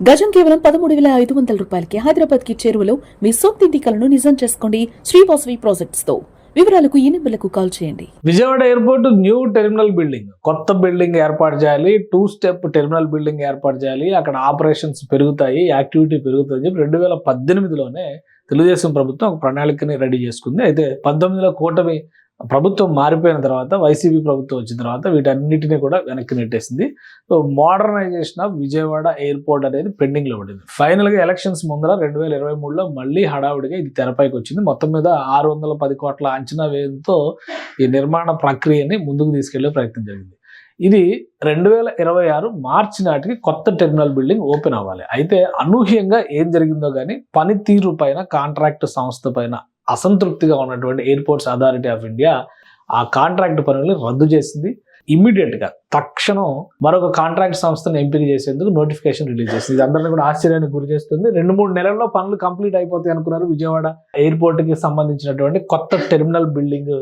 గజం కేవలం 13,500 రూపాయలకి హైదరాబాద్ కి చేరువలో మీ సొంతింటి కలను నిజం చేసుకోండి శ్రీవాసవి ప్రాజెక్ట్స్ తో. వివరాలకు ఈ నెంబర్లకు కాల్ చేయండి. Vijayawada airport new terminal building, కొత్త బిల్డింగ్ ఏర్పాటు చేయాలి, 2 స్టెప్ టెర్మినల్ బిల్డింగ్ ఏర్పాటు చేయాలి, అక్కడ ఆపరేషన్స్ పెరుగుతాయి, యాక్టివిటీ పెరుగుతుంది అని చెప్పి 2018లోనే తెలుగుదేశం ప్రభుత్వం ఒక ప్రణాళికని రెడీ చేసుకుంది. అయితే 19లో కూటమి ప్రభుత్వం మారిపోయిన తర్వాత, వైసీపీ ప్రభుత్వం వచ్చిన తర్వాత వీటన్నిటిని కూడా వెనక్కి నెట్టేసింది. So modernisation of Vijayawada airport అనేది పెండింగ్లో పడింది. ఫైనల్గా ఎలక్షన్స్ ముందర 2023లో మళ్ళీ హడావుడిగా ఇది తెరపైకి వచ్చింది. మొత్తం మీద 610 కోట్ల అంచనా వ్యయంతో ఈ నిర్మాణ ప్రక్రియని ముందుకు తీసుకెళ్లే ప్రయత్నం జరిగింది. ఇది 2026 మార్చి నాటికి కొత్త టెర్మినల్ బిల్డింగ్ ఓపెన్ అవ్వాలి. అయితే అనూహ్యంగా ఏం జరిగిందో కానీ పనితీరు పైన, కాంట్రాక్ట్ సంస్థ పైన అసంతృప్తిగా ఉన్నటువంటి ఎయిర్పోర్ట్స్ అథారిటీ ఆఫ్ ఇండియా ఆ కాంట్రాక్ట్ పనులను రద్దు చేసింది. ఇమ్మీడియట్గా తక్షణం మరొక కాంట్రాక్ట్ సంస్థను ఎంపిక చేసేందుకు నోటిఫికేషన్ రిలీజ్ చేసింది. ఇది అందరినీ కూడా ఆశ్చర్యానికి గురి చేస్తుంది. 2-3 నెలల్లో పనులు కంప్లీట్ అయిపోతాయి అనుకున్నారు విజయవాడ ఎయిర్పోర్ట్కి సంబంధించినటువంటి కొత్త టెర్మినల్ బిల్డింగ్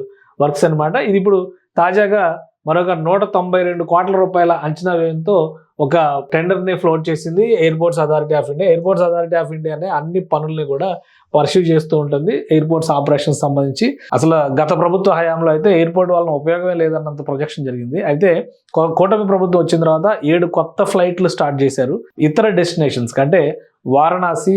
వర్క్స్ అనమాట. ఇది ఇప్పుడు తాజాగా మరొక 192 కోట్ల రూపాయల అంచనా వ్యయంతో ఒక టెండర్ని ఫ్లోట్ చేసింది airports authority of India. Airports authority of India అనే అన్ని పనుల్ని కూడా పర్స్యూ చేస్తూ ఉంటుంది ఎయిర్పోర్ట్స్ ఆపరేషన్స్ సంబంధించి. అసలు గత ప్రభుత్వ హయాంలో అయితే ఎయిర్పోర్ట్ వలన ఉపయోగమే లేదన్నంత ప్రొజెక్షన్ జరిగింది. అయితే కూటమి ప్రభుత్వం వచ్చిన తర్వాత 7 కొత్త ఫ్లైట్లు స్టార్ట్ చేశారు. ఇతర డెస్టినేషన్స్ కంటే వారణాసి,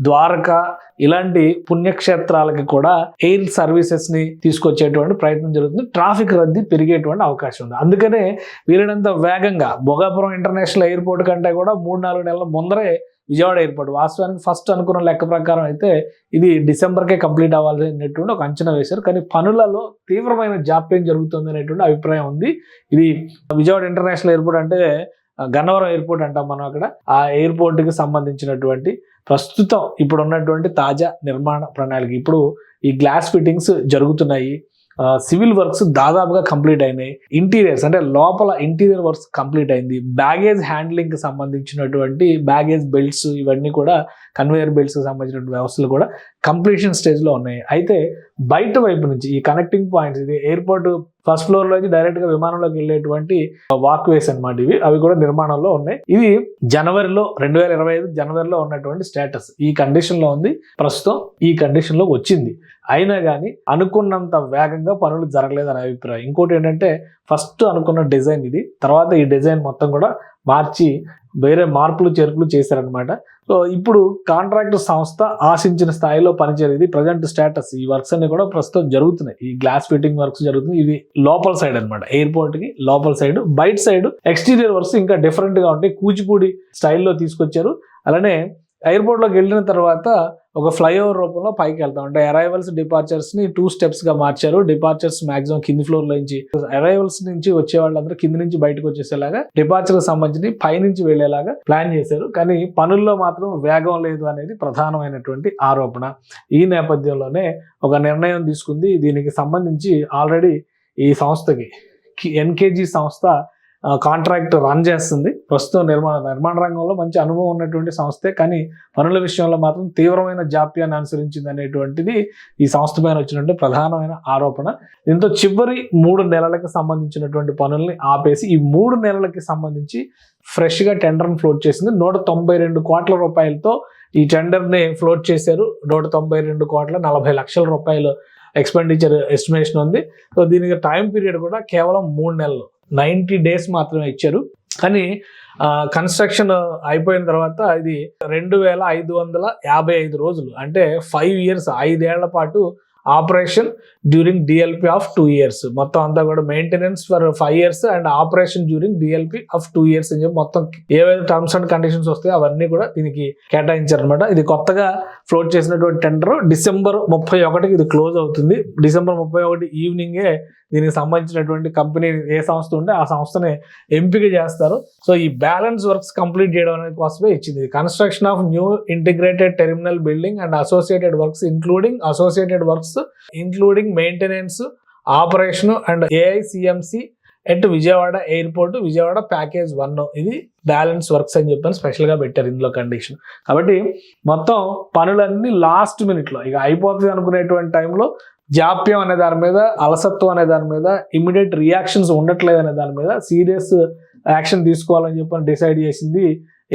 ద్వారకా ఇలాంటి పుణ్యక్షేత్రాలకి కూడా ఎయిర్ సర్వీసెస్ ని తీసుకొచ్చేటువంటి ప్రయత్నం జరుగుతుంది. ట్రాఫిక్ రద్దీ పెరిగేటువంటి అవకాశం ఉంది. అందుకనే వీలైనంత వేగంగా భోగాపురం ఇంటర్నేషనల్ ఎయిర్పోర్ట్ కంటే కూడా 3-4 నెలల ముందరే విజయవాడ ఎయిర్పోర్ట్, వాస్తవానికి ఫస్ట్ అనుకున్న లెక్క ప్రకారం అయితే ఇది డిసెంబర్కే కంప్లీట్ అవ్వాలి అనేటువంటి ఒక అంచనా వేశారు. కానీ పనులలో తీవ్రమైన జాప్యం జరుగుతుంది అనేటువంటి అభిప్రాయం ఉంది. ఇది విజయవాడ ఇంటర్నేషనల్ ఎయిర్పోర్ట్ అంటే గన్నవరం ఎయిర్పోర్ట్ అంటాం మనం. అక్కడ ఆ ఎయిర్పోర్ట్కి సంబంధించినటువంటి ప్రస్తుతం ఇప్పుడు ఉన్నటువంటి తాజా నిర్మాణ ప్రణాళిక, ఇప్పుడు ఈ గ్లాస్ ఫిట్టింగ్స్ జరుగుతున్నాయి, సివిల్ వర్క్స్ దాదాపుగా కంప్లీట్ అయినాయి, ఇంటీరియర్స్ అంటే లోపల ఇంటీరియర్ వర్క్స్ కంప్లీట్ అయింది, బ్యాగేజ్ హ్యాండ్లింగ్ కి సంబంధించినటువంటి బ్యాగేజ్ బెల్ట్స్ ఇవన్నీ కూడా, కన్వేయర్ బెల్ట్స్ కి సంబంధించిన వ్యవస్థలు కూడా కంప్లీషన్ స్టేజ్ లో ఉన్నాయి. అయితే బయట వైపు నుంచి ఈ కనెక్టింగ్ పాయింట్స్, ఇది ఎయిర్పోర్ట్ ఫస్ట్ ఫ్లోర్ లోకి డైరెక్ట్ గా విమానంలోకి వెళ్ళేటువంటి వాక్ వేస్ అనమాట ఇవి, అవి కూడా నిర్మాణంలో ఉన్నాయి. ఇది 2025 జనవరిలో ఉన్నటువంటి స్టేటస్ ఈ కండిషన్ లో ఉంది. ప్రస్తుతం ఈ కండిషన్ లో వచ్చింది. అయినా కానీ అనుకున్నంత వేగంగా పనులు జరగలేదని అభిప్రాయం. ఇంకోటి ఏంటంటే ఫస్ట్ అనుకున్న డిజైన్ ఇది, తర్వాత ఈ డిజైన్ మొత్తం కూడా మార్చి వేరే మార్పులు చేర్పులు చేశారనమాట. సో ఇప్పుడు కాంట్రాక్ట్ సంస్థ ఆశించిన స్థాయిలో పనిచేయలేదు. ప్రజెంట్ స్టేటస్ ఈ వర్క్స్ అన్ని కూడా ప్రస్తుతం జరుగుతున్నాయి. ఈ గ్లాస్ ఫిట్టింగ్ వర్క్స్ జరుగుతున్నాయి. ఇది లోపల సైడ్ అనమాట, ఎయిర్పోర్ట్ కి లోపల సైడ్. బయట సైడ్ ఎక్స్టీరియర్ వర్క్స్ ఇంకా డిఫరెంట్ గా ఉంటాయి, కూచిపూడి స్టైల్లో తీసుకొచ్చారు. అలానే ఎయిర్పోర్ట్ లోకి వెళ్ళిన తర్వాత ఒక ఫ్లైఓవర్ రూపంలో పైకి వెళ్తాం. అంటే అరైవల్స్, డిపార్చర్స్ ని 2 స్టెప్స్ గా మార్చారు. డిపార్చర్స్ మాక్సిమం కింది ఫ్లోర్ లో నుంచి, అరైవల్స్ నుంచి వచ్చే వాళ్ళందరూ కింది నుంచి బయటకు వచ్చేసేలాగా, డిపార్చర్ కి సంబంధించి పై నుంచి వెళ్లేలాగా ప్లాన్ చేశారు. కానీ పనుల్లో మాత్రం వేగం లేదు అనేది ప్రధానమైనటువంటి ఆరోపణ. ఈ నేపథ్యంలోనే ఒక నిర్ణయం తీసుకుంది. దీనికి సంబంధించి ఆల్రెడీ ఈ సంస్థకి ఎన్కేజీ సంస్థ కాంట్రాక్ట్ రన్ చేస్తుంది. ప్రస్తుతం నిర్మాణ రంగంలో మంచి అనుభవం ఉన్నటువంటి సంస్థే, కానీ పనుల విషయంలో మాత్రం తీవ్రమైన జాప్యాన్ని అనుసరించింది అనేటువంటిది ఈ సంస్థ పైన వచ్చినటువంటి ప్రధానమైన ఆరోపణ. దీంతో చివరి 3 నెలలకు సంబంధించినటువంటి పనుల్ని ఆపేసి ఈ 3 నెలలకి సంబంధించి ఫ్రెష్ గా టెండర్ని ఫ్లోట్ చేసింది. 192 కోట్ల రూపాయలతో ఈ టెండర్ని ఫ్లోట్ చేశారు. 192 కోట్ల 40 లక్షల రూపాయలు ఎక్స్పెండిచర్ ఎస్టిమేషన్ ఉంది. సో దీనికి టైం పీరియడ్ కూడా కేవలం 3 నెలలు, 90 డేస్ మాత్రమే ఇచ్చారు. కానీ కన్స్ట్రక్షన్ అయిపోయిన తర్వాత ఇది 2555 రోజులు, అంటే 5 ఇయర్స్, 5 ఏళ్ల పాటు operation during DLP of 2 years. మొత్తం అంతా కూడా maintenance for 5 years and operation during DLP of 2 years అని చెప్పి మొత్తం ఏవైతే టర్మ్స్ అండ్ కండిషన్స్ వస్తాయో అవన్నీ కూడా దీనికి కేటాయించారు అనమాట. ఇది కొత్తగా ఫ్లోట్ చేసినటువంటి టెండర్ డిసెంబర్ 31కి ఇది క్లోజ్ అవుతుంది. డిసెంబర్ 31 ఈవినింగే దీనికి సంబంధించినటువంటి కంపెనీ ఏ సంస్థ ఉంటే ఆ సంస్థని ఎంపిక చేస్తారు. సో ఈ బ్యాలెన్స్ వర్క్స్ కంప్లీట్ చేయడం అనేది కోసమే ఇచ్చింది. Construction of new integrated terminal building and associated works including maintenance, operation and AICMC at Vijayawada airport, Vijayawada package 1, ఇది బ్యాలెన్స్ వర్క్స్ అని చెప్పని స్పెషల్ గా పెట్టారు ఇందులో కండిషన్. కాబట్టి మొత్తం పనులన్నీ లాస్ట్ మినిట్ లో ఇక అయిపోతుంది అనుకునేటువంటి టైంలో జాప్యం అనే దాని మీద, అలసత్వం అనే దాని మీద, ఇమ్మీడియట్ రియాక్షన్స్ ఉండట్లేదు అనే దాని మీద సీరియస్ యాక్షన్ తీసుకోవాలని చెప్పని డిసైడ్ చేసింది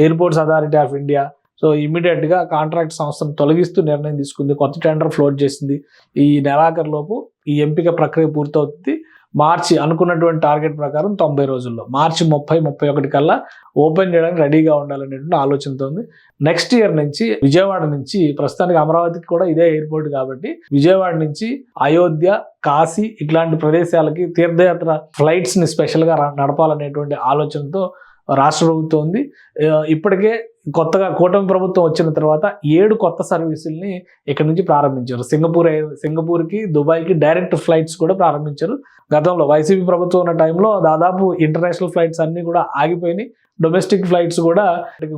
airports authority of India so immediate గా కాంట్రాక్ట్ సంస్థను తొలగిస్తూ నిర్ణయం తీసుకుంది, కొత్త టెండర్ ఫ్లోట్ చేసింది. ఈ నెలాఖరులోపు ఈ ఎంపిక ప్రక్రియ పూర్తవుతుంది. మార్చి అనుకున్నటువంటి టార్గెట్ ప్రకారం 90 రోజుల్లో మార్చి 30-31 కల్లా ఓపెన్ చేయడానికి రెడీగా ఉండాలనేటువంటి ఆలోచనతో ఉంది. నెక్స్ట్ ఇయర్ నుంచి విజయవాడ నుంచి, ప్రస్తుతానికి అమరావతికి కూడా ఇదే ఎయిర్పోర్ట్ కాబట్టి విజయవాడ నుంచి అయోధ్య, కాశీ ఇట్లాంటి ప్రదేశాలకి తీర్థయాత్ర ఫ్లైట్స్ ని స్పెషల్ గా నడపాలనేటువంటి ఆలోచనతో రాష్ట్ర ప్రభుత్వం ఉంది. ఇప్పటికే కొత్తగా కూటమి ప్రభుత్వం వచ్చిన తర్వాత 7 కొత్త సర్వీసుల్ని ఇక్కడ నుంచి ప్రారంభించారు. సింగపూర్కి, దుబాయ్కి డైరెక్ట్ ఫ్లైట్స్ కూడా ప్రారంభించారు. గతంలో వైసీపీ ప్రభుత్వం ఉన్న టైంలో దాదాపు ఇంటర్నేషనల్ ఫ్లైట్స్ అన్ని కూడా ఆగిపోయినాయి. డొమెస్టిక్ ఫ్లైట్స్ కూడా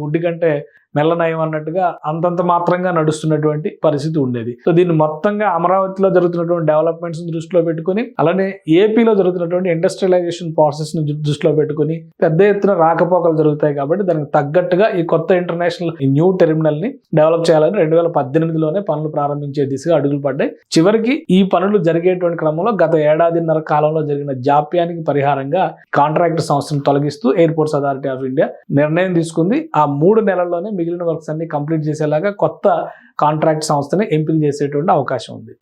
గుడ్డి కంటే మెల్లనయం అన్నట్టుగా అంతంత మాత్రంగా నడుస్తున్నటువంటి పరిస్థితి ఉండేది. సో దీన్ని మొత్తంగా అమరావతిలో జరుగుతున్నటువంటి డెవలప్మెంట్స్ దృష్టిలో పెట్టుకుని, అలానే ఏపీలో జరుగుతున్నటువంటి ఇండస్ట్రియలైజేషన్ ప్రాసెస్ ని దృష్టిలో పెట్టుకుని పెద్ద ఎత్తున రాకపోకలు జరుగుతాయి కాబట్టి దానికి తగ్గట్టుగా ఈ కొత్త ఇంటర్నేషనల్ న్యూ టెర్మినల్ ని డెవలప్ చేయాలని 2018లోనే పనులు ప్రారంభించే దిశగా అడుగులు పడ్డాయి. చివరికి ఈ పనులు జరిగేటువంటి క్రమంలో గత ఏడాదిన్నర కాలంలో జరిగిన జాప్యానికి పరిహారంగా కాంట్రాక్ట్ సంస్థను తొలగిస్తూ ఎయిర్పోర్ట్స్ అథారిటీ ఆఫ్ ఇండియా నిర్ణయం తీసుకుంది. ఆ 3 నెలల్లోనే మిగిలిన వర్క్స్ అన్ని కంప్లీట్ చేసేలాగా కొత్త కాంట్రాక్ట్ సంస్థని ఎంపిక చేసేటువంటి అవకాశం ఉంది.